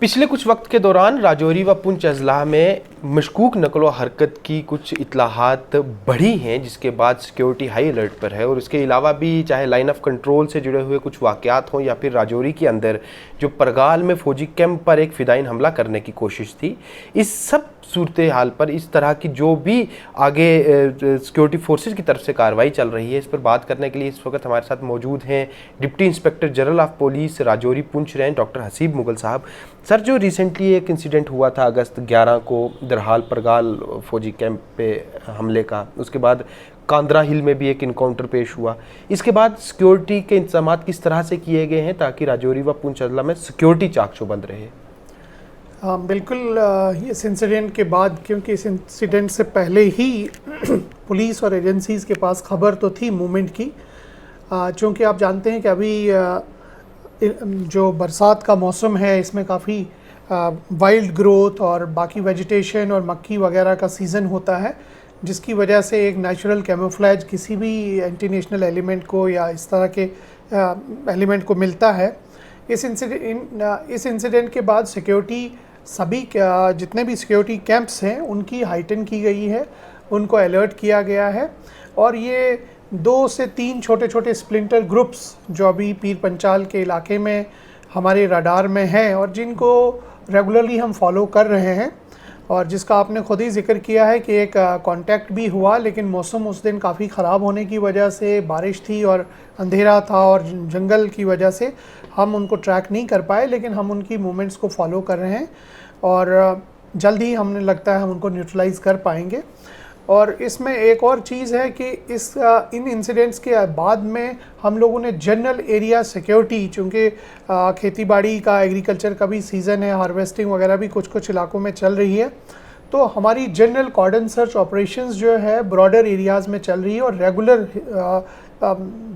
पिछले कुछ वक्त के दौरान राजौरी व पुंछ अजला में मशकूक नकलो हरकत की कुछ इत्तलाहात बढ़ी हैं, जिसके बाद सिक्योरिटी हाई अलर्ट पर है। और इसके अलावा भी चाहे लाइन ऑफ कंट्रोल से जुड़े हुए कुछ वाक़यात हों या फिर राजौरी के अंदर जो परगाल में फ़ौजी कैंप पर एक फ़िदाइन हमला करने की कोशिश थी, इस सब सूरत हाल पर इस तरह की जो भी आगे सिक्योरिटी फोर्सेस की तरफ से कार्रवाई चल रही है, इस पर बात करने के लिए इस वक्त हमारे साथ मौजूद हैं deputy inspector general of police Rajouri Poonch range doctor Haseeb Mughal साहब। सर, जो रिसेंटली एक इंसिडेंट हुआ था अगस्त 11 को दरहाल परगाल फौजी कैंप पे हमले का, उसके बाद कांद्रा हिल में भी एक इनकाउंटर पेश हुआ, इसके बाद सिक्योरिटी के इंतजाम किस तरह से किए गए हैं ताकि राजौरी व पुंछ अजला में सिक्योरिटी चाकचौबंद रहे? बिल्कुल, इस इंसिडेंट के बाद, क्योंकि इस इंसिडेंट से पहले ही पुलिस और एजेंसीज़ के पास खबर तो थी मूवमेंट की, चूँकि आप जानते हैं कि अभी जो बरसात का मौसम है इसमें काफ़ी वाइल्ड ग्रोथ और बाकी वेजिटेशन और मक्की वगैरह का सीज़न होता है, जिसकी वजह से एक नेचुरल कैमोफ्लेज किसी भी एंटी नेशनल एलिमेंट को या इस तरह के एलिमेंट को मिलता है। इस इंसिडेंट के बाद सिक्योरिटी सभी जितने भी सिक्योरिटी कैंप्स हैं उनकी हाइटन की गई है, उनको अलर्ट किया गया है। और ये 2 से 3 छोटे छोटे स्प्लिंटर ग्रुप्स जो अभी पीर पंचाल के इलाके में हमारे रडार में हैं और जिनको रेगुलरली हम फॉलो कर रहे हैं, और जिसका आपने खुद ही जिक्र किया है कि एक कांटेक्ट भी हुआ, लेकिन मौसम उस दिन काफ़ी ख़राब होने की वजह से, बारिश थी और अंधेरा था और जंगल की वजह से हम उनको ट्रैक नहीं कर पाए, लेकिन हम उनकी मूवमेंट्स को फॉलो कर रहे हैं और जल्द ही हमें लगता है हम उनको न्यूट्रलाइज़ कर पाएंगे। और इसमें एक और चीज़ है कि इन इंसिडेंट्स के बाद में हम लोगों ने जनरल एरिया सिक्योरिटी, चूँकि खेतीबाड़ी का, एग्रीकल्चर का भी सीज़न है, हार्वेस्टिंग वगैरह भी कुछ कुछ इलाकों में चल रही है, तो हमारी जनरल कॉर्डन सर्च ऑपरेशंस जो है ब्रॉडर एरियाज़ में चल रही है और रेगुलर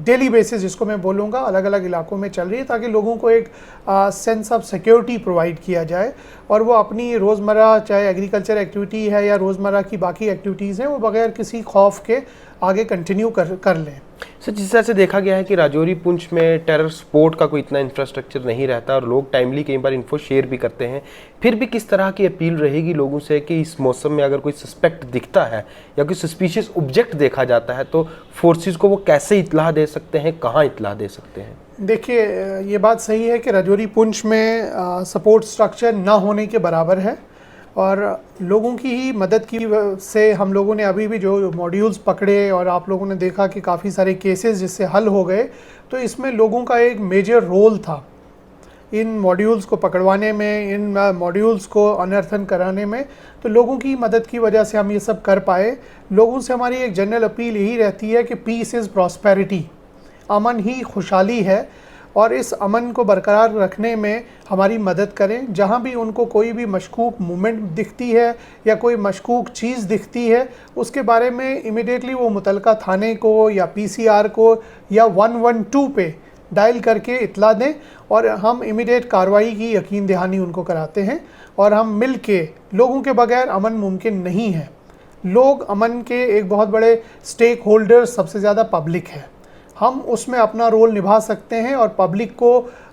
डेली बेसिस, जिसको मैं बोलूँगा, अलग अलग इलाकों में चल रही है, ताकि लोगों को एक सेंस ऑफ सिक्योरिटी प्रोवाइड किया जाए और वो अपनी रोज़मर्रा, चाहे एग्रीकल्चर एक्टिविटी है या रोज़मर्रा की बाकी एक्टिविटीज़ हैं, वो बगैर किसी खौफ के आगे कंटिन्यू कर लें। सर, जिस तरह से देखा गया है कि राजौरी पुंछ में टेरर सपोर्ट का कोई इतना इंफ्रास्ट्रक्चर नहीं रहता और लोग टाइमली कई बार इन्फो शेयर भी करते हैं, फिर भी किस तरह की अपील रहेगी लोगों से कि इस मौसम में अगर कोई सस्पेक्ट दिखता है या कोई सस्पिशियस ऑब्जेक्ट देखा जाता है तो फोर्सेस को वो कैसे इत्तला दे सकते हैं, कहाँ इत्तला दे सकते हैं? देखिए, ये बात सही है कि राजौरी पुंछ में सपोर्ट स्ट्रक्चर ना होने के बराबर है और लोगों की ही मदद की से हम लोगों ने अभी भी जो मॉड्यूल्स पकड़े और आप लोगों ने देखा कि काफ़ी सारे केसेस जिससे हल हो गए, तो इसमें लोगों का एक मेजर रोल था इन मॉड्यूल्स को पकड़वाने में, इन मॉड्यूल्स को अनर्थन कराने में। तो लोगों की मदद की वजह से हम ये सब कर पाए। लोगों से हमारी एक जनरल अपील यही रहती है कि पीस इज़ प्रॉस्पेरिटी, अमन ही खुशहाली है, और इस अमन को बरकरार रखने में हमारी मदद करें। जहाँ भी उनको कोई भी मशकूक मूवमेंट दिखती है या कोई मशकूक चीज़ दिखती है, उसके बारे में इमिडिएटली वो मुतलका थाने को या पीसीआर को या 112 पे डायल करके इत्तला दें और हम इमिडिएट कार्रवाई की यकीन दहानी उनको कराते हैं। और हम मिल के, लोगों के बगैर अमन मुमकिन नहीं है। लोग अमन के एक बहुत बड़े स्टेक होल्डर, सबसे ज़्यादा पब्लिक है। हम उसमें अपना रोल निभा सकते हैं और पब्लिक को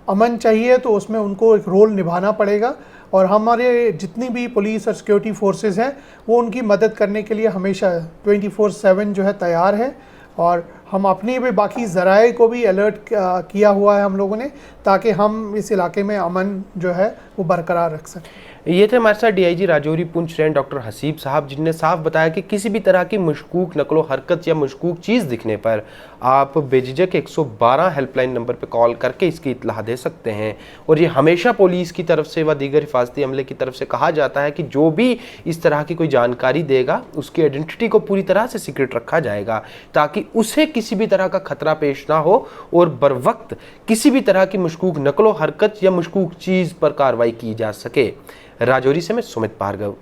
अमन चाहिए तो उसमें उनको एक रोल निभाना पड़ेगा। और हमारे जितनी भी पुलिस और सिक्योरिटी फोर्सेस हैं वो उनकी मदद करने के लिए हमेशा 24/7 जो है तैयार है। और हम अपने भी बाकी ज़राए को भी अलर्ट किया हुआ है हम लोगों ने, ताकि हम इस इलाके में अमन जो है वो बरकरार रख सकें। ये थे हमारे साथ DIG Rajouri Poonch range doctor Haseeb साहब, जिनने साफ बताया कि किसी भी तरह की मशकूक नकलो हरकत या मशकूक चीज़ दिखने पर आप बेझिझक 112 हेल्पलाइन नंबर पर कॉल करके इसकी इत्तला दे सकते हैं। और ये हमेशा पुलिस की तरफ से व दीगर हिफाजती अमले की तरफ से कहा जाता है कि जो भी इस तरह की कोई जानकारी देगा उसकी आइडेंटिटी को पूरी तरह से सीक्रेट रखा जाएगा, ताकि उसे किसी भी तरह का खतरा पेश ना हो और बर वक्त किसी भी तरह की मशकूक नकलो हरकत या मशकूक चीज़ पर कार्रवाई की जा सके। राजौरी से मैं सुमित भार्गव।